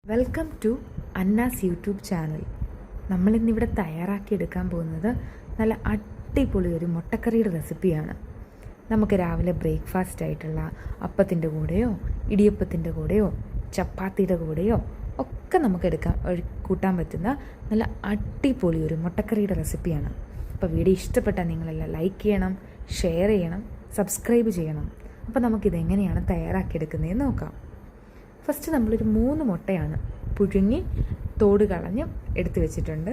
Welcome to അന്നാസ് YouTube channel. നമ്മളിന്നിവിടെ തയ്യാറാക്കിയെടുക്കാൻ പോകുന്നത് നല്ല അടിപൊളി ഒരു മുട്ടക്കറിയുടെ റെസിപ്പിയാണ്. നമുക്ക് രാവിലെ ബ്രേക്ക്ഫാസ്റ്റ് ആയിട്ടുള്ള അപ്പത്തിൻ്റെ കൂടെയോ ഇടിയപ്പത്തിൻ്റെ കൂടെയോ ചപ്പാത്തിയുടെ കൂടെയോ ഒക്കെ നമുക്ക് കൂട്ടാൻ പറ്റുന്ന നല്ല അടിപൊളി ഒരു മുട്ടക്കറിയുടെ റെസിപ്പിയാണ്. അപ്പോൾ വീഡിയോ ഇഷ്ടപ്പെട്ടാൽ നിങ്ങളെല്ലാം ലൈക്ക് ചെയ്യണം, ഷെയർ ചെയ്യണം, സബ്സ്ക്രൈബ് ചെയ്യണം. അപ്പോൾ നമുക്കിതെങ്ങനെയാണ് തയ്യാറാക്കിയെടുക്കുന്നതെന്ന് നോക്കാം. ഫസ്റ്റ് നമ്മളൊരു 3 മുട്ടയാണ് പുഴുങ്ങി തോട് കളഞ്ഞ് എടുത്ത് വെച്ചിട്ടുണ്ട്.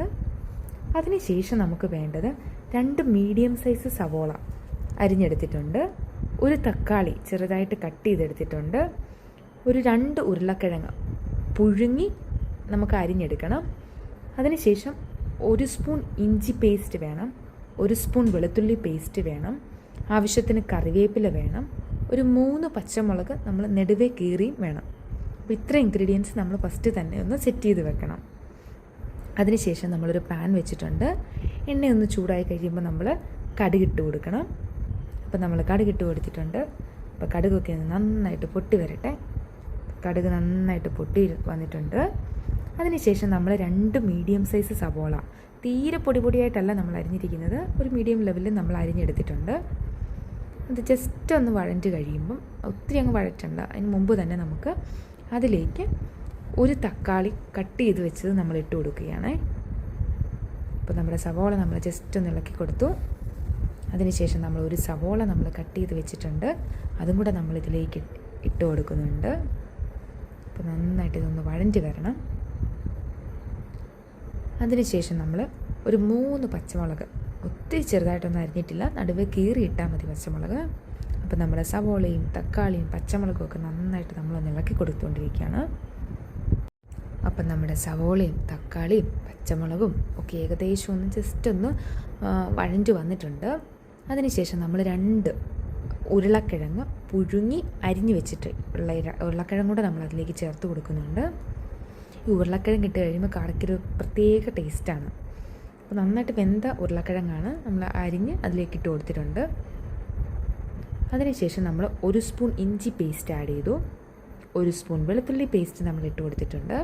അതിനുശേഷം നമുക്ക് വേണ്ടത് 2 മീഡിയം സൈസ് സവോള അരിഞ്ഞെടുത്തിട്ടുണ്ട്, ഒരു തക്കാളി ചെറുതായിട്ട് കട്ട് ചെയ്തെടുത്തിട്ടുണ്ട്, ഒരു 2 ഉരുളക്കിഴങ്ങ് പുഴുങ്ങി നമുക്ക് അരിഞ്ഞെടുക്കണം. അതിനുശേഷം 1 സ്പൂൺ ഇഞ്ചി പേസ്റ്റ് വേണം, 1 സ്പൂൺ വെളുത്തുള്ളി പേസ്റ്റ് വേണം, ആവശ്യത്തിന് കറിവേപ്പില വേണം, ഒരു 3 പച്ചമുളക് നമ്മൾ നെടുവേ കീറിയും വേണം. അപ്പോൾ ഇത്ര ഇൻഗ്രീഡിയൻസ് നമ്മൾ ഫസ്റ്റ് തന്നെ ഒന്ന് സെറ്റ് ചെയ്ത് വെക്കണം. അതിനുശേഷം നമ്മളൊരു പാൻ വെച്ചിട്ടുണ്ട്. എണ്ണയൊന്ന് ചൂടായി കഴിയുമ്പോൾ നമ്മൾ കടുകിട്ട് കൊടുക്കണം. അപ്പോൾ നമ്മൾ കടുകിട്ട് കൊടുത്തിട്ടുണ്ട്. അപ്പോൾ കടുകൊക്കെ നന്നായിട്ട് പൊട്ടി വരട്ടെ. കടുക് നന്നായിട്ട് പൊട്ടി വന്നിട്ടുണ്ട്. അതിനുശേഷം നമ്മൾ 2 മീഡിയം സൈസ് സവോള തീരെ പൊടിയായിട്ടല്ല നമ്മൾ അരിഞ്ഞിരിക്കുന്നത്, ഒരു മീഡിയം ലെവലിൽ നമ്മൾ അരിഞ്ഞെടുത്തിട്ടുണ്ട്. അത് ജസ്റ്റ് ഒന്ന് വഴഞ്ഞ് കഴിയുമ്പം, ഒത്തിരി അങ്ങ് വഴറ്റണ്ട, അതിന് മുമ്പ് തന്നെ നമുക്ക് അതിലേക്ക് ഒരു തക്കാളി കട്ട് ചെയ്ത് വെച്ചത് നമ്മൾ ഇട്ട് കൊടുക്കുകയാണ്. അപ്പോൾ നമ്മുടെ സവോള നമ്മൾ ജസ്റ്റ് ഒന്ന് ഇളക്കി കൊടുത്തു. അതിനുശേഷം നമ്മൾ ഒരു സവോള നമ്മൾ കട്ട് ചെയ്ത് വെച്ചിട്ടുണ്ട്, അതും കൂടെ നമ്മൾ ഇതിലേക്ക് ഇട്ട് കൊടുക്കുന്നുണ്ട്. അപ്പോൾ നന്നായിട്ട് ഇതൊന്ന് വഴഞ്ഞ് വരണം. അതിനുശേഷം നമ്മൾ ഒരു 3 പച്ചമുളക്, ഒത്തിരി ചെറുതായിട്ടൊന്നും അരിഞ്ഞിട്ടില്ല, നടുവേ കീറി ഇട്ടാൽ മതി പച്ചമുളക്. അപ്പോൾ നമ്മുടെ സവോളയും തക്കാളിയും പച്ചമുളകും ഒക്കെ നന്നായിട്ട് നമ്മളൊന്ന് ഇളക്കി കൊടുത്തുകൊണ്ടിരിക്കുകയാണ്. അപ്പം നമ്മുടെ സവോളയും തക്കാളിയും പച്ചമുളകും ഒക്കെ ഏകദേശം ഒന്ന് ജസ്റ്റ് ഒന്ന് വഴഞ്ഞു വന്നിട്ടുണ്ട്. അതിനുശേഷം നമ്മൾ 2 ഉരുളക്കിഴങ്ങ് പുഴുങ്ങി അരിഞ്ഞു വെച്ചിട്ട് ഉരുളക്കിഴങ്ങ് കൂടെ നമ്മൾ അതിലേക്ക് ചേർത്ത് കൊടുക്കുന്നുണ്ട്. ഈ ഉരുളക്കിഴങ്ങ് ഇട്ട് കഴിയുമ്പോൾ കറിക്കൊരു പ്രത്യേക ടേസ്റ്റാണ്. അപ്പോൾ നന്നായിട്ട് വെന്ത ഉരുളക്കിഴങ്ങാണ് നമ്മൾ അരിഞ്ഞ് അതിലേക്ക് ഇട്ട് കൊടുത്തിട്ടുണ്ട്. അതിനുശേഷം നമ്മൾ 1 സ്പൂൺ ഇഞ്ചി പേസ്റ്റ് ആഡ് ചെയ്തു, 1 സ്പൂൺ വെളുത്തുള്ളി പേസ്റ്റ് നമ്മൾ ഇട്ട് കൊടുത്തിട്ടുണ്ട്.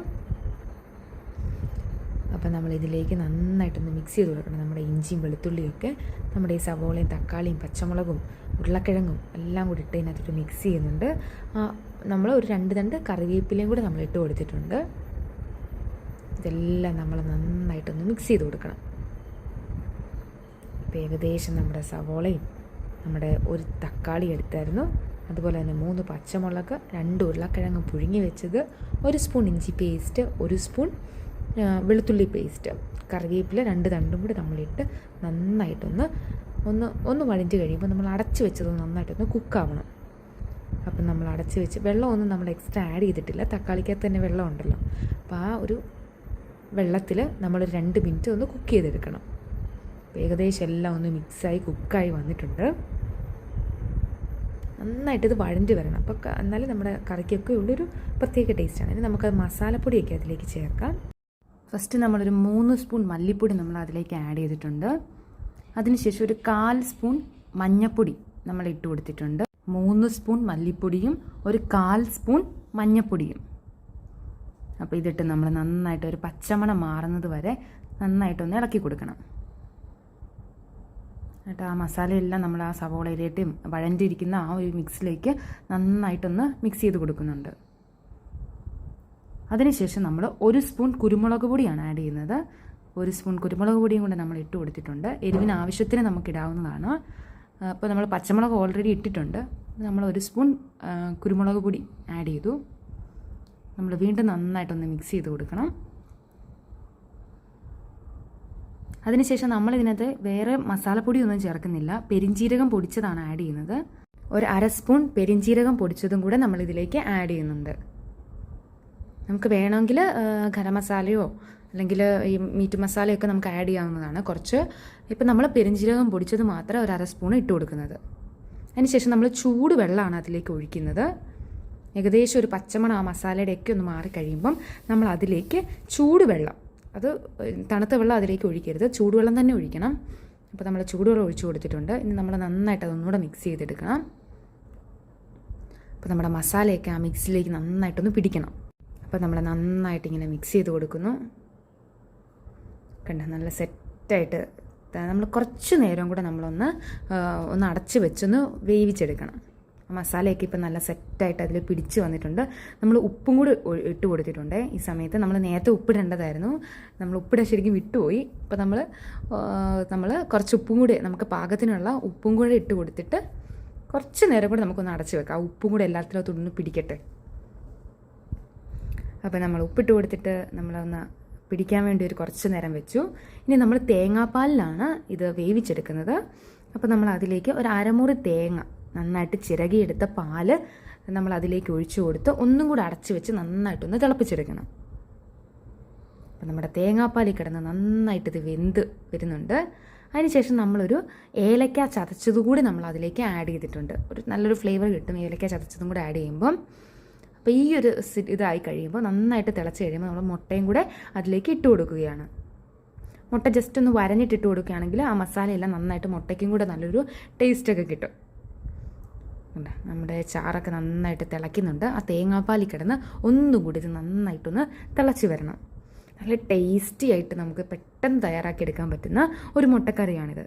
അപ്പോൾ നമ്മൾ ഇതിലേക്ക് നന്നായിട്ടൊന്ന് മിക്സ് ചെയ്ത് കൊടുക്കണം. നമ്മുടെ ഇഞ്ചിയും വെളുത്തുള്ളിയൊക്കെ നമ്മുടെ ഈ സവോളയും തക്കാളിയും പച്ചമുളകും ഉരുളക്കിഴങ്ങും എല്ലാം കൂടി ഇട്ട് ഇതിനകത്തിട്ട് മിക്സ് ചെയ്യുന്നുണ്ട്. നമ്മൾ ഒരു 2 തണ്ട് കറിവേപ്പിലയും കൂടി നമ്മൾ ഇട്ട് കൊടുത്തിട്ടുണ്ട്. ഇതെല്ലാം നമ്മൾ നന്നായിട്ടൊന്ന് മിക്സ് ചെയ്ത് കൊടുക്കണം. ഇപ്പോൾ ഏകദേശം നമ്മുടെ സവോളയും നമ്മുടെ ഒരു തക്കാളി എടുത്തായിരുന്നു, അതുപോലെ തന്നെ 3 പച്ചമുളക്, 2 ഉരുളക്കിഴങ്ങ് പുഴുങ്ങി വെച്ചത്, 1 സ്പൂൺ ഇഞ്ചി പേസ്റ്റ്, 1 സ്പൂൺ വെളുത്തുള്ളി പേസ്റ്റ്, കറിവേപ്പില 2 തണ്ടും കൂടി നമ്മളിട്ട് നന്നായിട്ടൊന്ന് വഴഞ്ഞ് കഴിയുമ്പോൾ നമ്മൾ അടച്ച് വെച്ചത് നന്നായിട്ടൊന്ന് കുക്കാവണം. അപ്പം നമ്മൾ അടച്ച് വെച്ച് വെള്ളമൊന്നും നമ്മൾ എക്സ്ട്രാ ആഡ് ചെയ്തിട്ടില്ല, തക്കാളിക്കകത്ത് തന്നെ വെള്ളം ഉണ്ടല്ലോ. അപ്പോൾ ആ ഒരു വെള്ളത്തിൽ നമ്മൾ 2 മിനിറ്റ് ഒന്ന് കുക്ക് ചെയ്തെടുക്കണം. ഏകദേശം എല്ലാം ഒന്ന് മിക്സായി കുക്കായി വന്നിട്ടുണ്ട്. നന്നായിട്ടിത് വഴഞ്ഞ് വരണം. അപ്പോൾ എന്നാലും നമ്മുടെ കറിക്കൊക്കെ ഉള്ളൊരു പ്രത്യേക ടേസ്റ്റാണ്. ഇനി നമുക്ക് മസാലപ്പൊടിയൊക്കെ അതിലേക്ക് ചേർക്കാം. ഫസ്റ്റ് നമ്മളൊരു 3 സ്പൂൺ മല്ലിപ്പൊടി നമ്മൾ അതിലേക്ക് ആഡ് ചെയ്തിട്ടുണ്ട്. അതിനുശേഷം ഒരു 1/4 സ്പൂൺ മഞ്ഞൾപ്പൊടി നമ്മൾ ഇട്ട് കൊടുത്തിട്ടുണ്ട്. 3 സ്പൂൺ മല്ലിപ്പൊടിയും ഒരു 1/4 സ്പൂൺ മഞ്ഞൾപ്പൊടിയും. അപ്പോൾ ഇതിട്ട് നമ്മൾ നന്നായിട്ട് ഒരു പച്ചമണം മാറുന്നത് വരെ നന്നായിട്ടൊന്ന് ഇളക്കി കൊടുക്കണം. എന്നിട്ട് ആ മസാലയെല്ലാം നമ്മൾ ആ സവോളയിലേക്ക് വഴഞ്ഞിരിക്കുന്ന ആ ഒരു മിക്സിലേക്ക് നന്നായിട്ടൊന്ന് മിക്സ് ചെയ്ത് കൊടുക്കുന്നുണ്ട്. അതിനുശേഷം നമ്മൾ 1 സ്പൂൺ കുരുമുളക് പൊടിയാണ് ആഡ് ചെയ്യുന്നത്. 1 സ്പൂൺ കുരുമുളക് പൊടിയും കൂടെ നമ്മൾ ഇട്ട് കൊടുത്തിട്ടുണ്ട്. എരിവിന് ആവശ്യത്തിന് നമുക്ക് ഇടാവുന്നതാണ്. അപ്പോൾ നമ്മൾ പച്ചമുളക് ഓൾറെഡി ഇട്ടിട്ടുണ്ട്. നമ്മൾ 1 സ്പൂൺ കുരുമുളക് പൊടി ആഡ് ചെയ്തു. നമ്മൾ വീണ്ടും നന്നായിട്ടൊന്ന് മിക്സ് ചെയ്ത് കൊടുക്കണം. അതിനുശേഷം നമ്മളിതിനകത്ത് വേറെ മസാലപ്പൊടിയൊന്നും ചേർക്കുന്നില്ല, പെരിഞ്ജീരകം പൊടിച്ചതാണ് ആഡ് ചെയ്യുന്നത്. ഒരു 1/2 സ്പൂൺ പെരിഞ്ജീരകം പൊടിച്ചതും കൂടെ നമ്മളിതിലേക്ക് ആഡ് ചെയ്യുന്നുണ്ട്. നമുക്ക് വേണമെങ്കിൽ ഗരം മസാലയോ അല്ലെങ്കിൽ ഈ മീറ്റ് മസാലയൊക്കെ നമുക്ക് ആഡ് ചെയ്യാവുന്നതാണ്. കുറച്ച് ഇപ്പം നമ്മൾ പെരിഞ്ജീരകം പൊടിച്ചത് മാത്രം ഒരു 1/2 സ്പൂൺ ഇട്ട് കൊടുക്കുന്നത്. അതിനുശേഷം നമ്മൾ ചൂട് വെള്ളമാണ് അതിലേക്ക് ഒഴിക്കുന്നത്. ഏകദേശം ഒരു പച്ചമണം ആ മസാലയുടെ ഒക്കെ ഒന്ന് മാറിക്കഴിയുമ്പം നമ്മൾ അതിലേക്ക് ചൂടുവെള്ളം, അത് തണുത്ത വെള്ളം അതിലേക്ക് ഒഴിക്കരുത്, ചൂടുവെള്ളം തന്നെ ഒഴിക്കണം. അപ്പോൾ നമ്മൾ ചൂടുവെള്ളം ഒഴിച്ചു കൊടുത്തിട്ടുണ്ട്. ഇനി നമ്മൾ നന്നായിട്ട് അതൊന്നുകൂടെ മിക്സ് ചെയ്തെടുക്കണം. അപ്പോൾ നമ്മുടെ മസാലയൊക്കെ ആ മിക്സിലേക്ക് നന്നായിട്ടൊന്ന് പിടിക്കണം. അപ്പോൾ നമ്മൾ നന്നായിട്ട് ഇങ്ങനെ മിക്സ് ചെയ്ത് കൊടുക്കുന്നു. കണ്ട നല്ല സെറ്റായിട്ട് നമ്മൾ കുറച്ച് നേരം കൂടെ നമ്മളൊന്ന് അടച്ച് വെച്ചൊന്ന് വേവിച്ചെടുക്കണം. മസാലയൊക്കെ ഇപ്പം നല്ല സെറ്റായിട്ട് അതിൽ പിടിച്ച് വന്നിട്ടുണ്ട്. നമ്മൾ ഉപ്പും കൂടി ഇട്ട് കൊടുത്തിട്ടുണ്ട്. ഈ സമയത്ത് നമ്മൾ നേരത്തെ ഉപ്പിടേണ്ടതായിരുന്നു, നമ്മൾ ഉപ്പിടാൻ ശരിക്കും വിട്ടുപോയി. അപ്പോൾ നമ്മൾ കുറച്ച് ഉപ്പും കൂടി നമുക്ക് പാകത്തിനുള്ള ഉപ്പും കൂടെ ഇട്ട് കൊടുത്തിട്ട് കുറച്ച് നേരം കൂടെ നമുക്കൊന്ന് അടച്ച് വെക്കാം. ഉപ്പും കൂടെ എല്ലാത്തിലും പിടിക്കട്ടെ. അപ്പോൾ നമ്മൾ ഉപ്പിട്ട് കൊടുത്തിട്ട് നമ്മളൊന്ന് പിടിക്കാൻ വേണ്ടി ഒരു കുറച്ച് നേരം വെച്ചു. ഇനി നമ്മൾ തേങ്ങാപ്പാലിലാണ് ഇത് വേവിച്ചെടുക്കുന്നത്. അപ്പോൾ നമ്മൾ അതിലേക്ക് ഒരു അരമുറി തേങ്ങ നന്നായിട്ട് ചിരകിയെടുത്ത പാല് നമ്മൾ അതിലേക്ക് ഒഴിച്ചു കൊടുത്ത് ഒന്നും കൂടെ അടച്ചു വെച്ച് നന്നായിട്ടൊന്ന് തിളപ്പിച്ചെടുക്കണം. അപ്പം നമ്മുടെ തേങ്ങാപ്പാലിൽ കിടന്ന് നന്നായിട്ട് ഇത് വെന്ത് വരുന്നുണ്ട്. അതിനുശേഷം നമ്മളൊരു ഏലക്ക ചതച്ചതുകൂടി നമ്മൾ അതിലേക്ക് ആഡ് ചെയ്തിട്ടുണ്ട്. ഒരു നല്ലൊരു ഫ്ലേവർ കിട്ടും ഏലക്ക ചതച്ചതും കൂടെ ആഡ് ചെയ്യുമ്പം. അപ്പോൾ ഈ ഒരു ഇതായി കഴിയുമ്പോൾ നന്നായിട്ട് തിളച്ച് കഴിയുമ്പോൾ നമ്മൾ മുട്ടയും കൂടെ അതിലേക്ക് ഇട്ട് കൊടുക്കുകയാണ്. മുട്ട ജസ്റ്റ് ഒന്ന് വരഞ്ഞിട്ടിട്ട് കൊടുക്കുകയാണെങ്കിൽ ആ മസാലയെല്ലാം നന്നായിട്ട് മുട്ടയ്ക്കും കൂടെ നല്ലൊരു ടേസ്റ്റൊക്കെ കിട്ടും. നമ്മുടെ ചാറൊക്കെ നന്നായിട്ട് തിളയ്ക്കുന്നുണ്ട്. ആ തേങ്ങാപ്പാലിൽ കിടന്ന് ഒന്നും കൂടി ഇത് നന്നായിട്ടൊന്ന് തിളച്ച് വരണം. നല്ല ടേസ്റ്റി ആയിട്ട് നമുക്ക് പെട്ടെന്ന് തയ്യാറാക്കിയെടുക്കാൻ പറ്റുന്ന ഒരു മുട്ടക്കറിയാണിത്.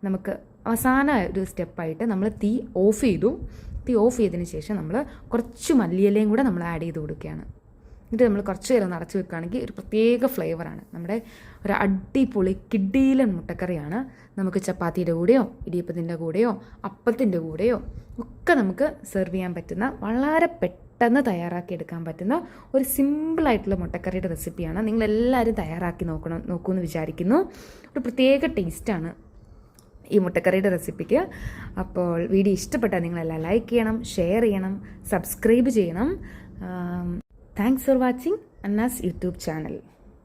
നമുക്ക് അവസാന ഒരു സ്റ്റെപ്പായിട്ട് നമ്മൾ തീ ഓഫ് ചെയ്തു. തീ ഓഫ് ചെയ്തതിന് ശേഷം നമ്മൾ കുറച്ച് മല്ലിയിലയും കൂടെ നമ്മൾ ആഡ് ചെയ്ത് കൊടുക്കുകയാണ്. എന്നിട്ട് നമ്മൾ കുറച്ച് നേരം ഒന്ന് അടച്ച് വെക്കുകയാണെങ്കിൽ ഒരു പ്രത്യേക ഫ്ലേവറാണ്. നമ്മുടെ ഒരു അടിപൊളി കിടിലൻ മുട്ടക്കറിയാണ്. നമുക്ക് ചപ്പാത്തിയുടെ കൂടെയോ ഇടിയപ്പത്തിൻ്റെ കൂടെയോ അപ്പത്തിൻ്റെ കൂടെയോ ഒക്കെ നമുക്ക് സെർവ് ചെയ്യാൻ പറ്റുന്ന, വളരെ പെട്ടെന്ന് തയ്യാറാക്കിയെടുക്കാൻ പറ്റുന്ന ഒരു സിമ്പിളായിട്ടുള്ള മുട്ടക്കറിയുടെ റെസിപ്പിയാണ്. നിങ്ങളെല്ലാവരും തയ്യാറാക്കി നോക്കുമെന്ന് വിചാരിക്കുന്നു. ഒരു പ്രത്യേക ടേസ്റ്റാണ് ഈ മുട്ടക്കറിയുടെ റെസിപ്പിക്ക്. അപ്പോൾ വീഡിയോ ഇഷ്ടപ്പെട്ടാൽ നിങ്ങളെല്ലാം ലൈക്ക് ചെയ്യണം, ഷെയർ ചെയ്യണം, സബ്സ്ക്രൈബ് ചെയ്യണം. Thanks for watching Anna's YouTube channel.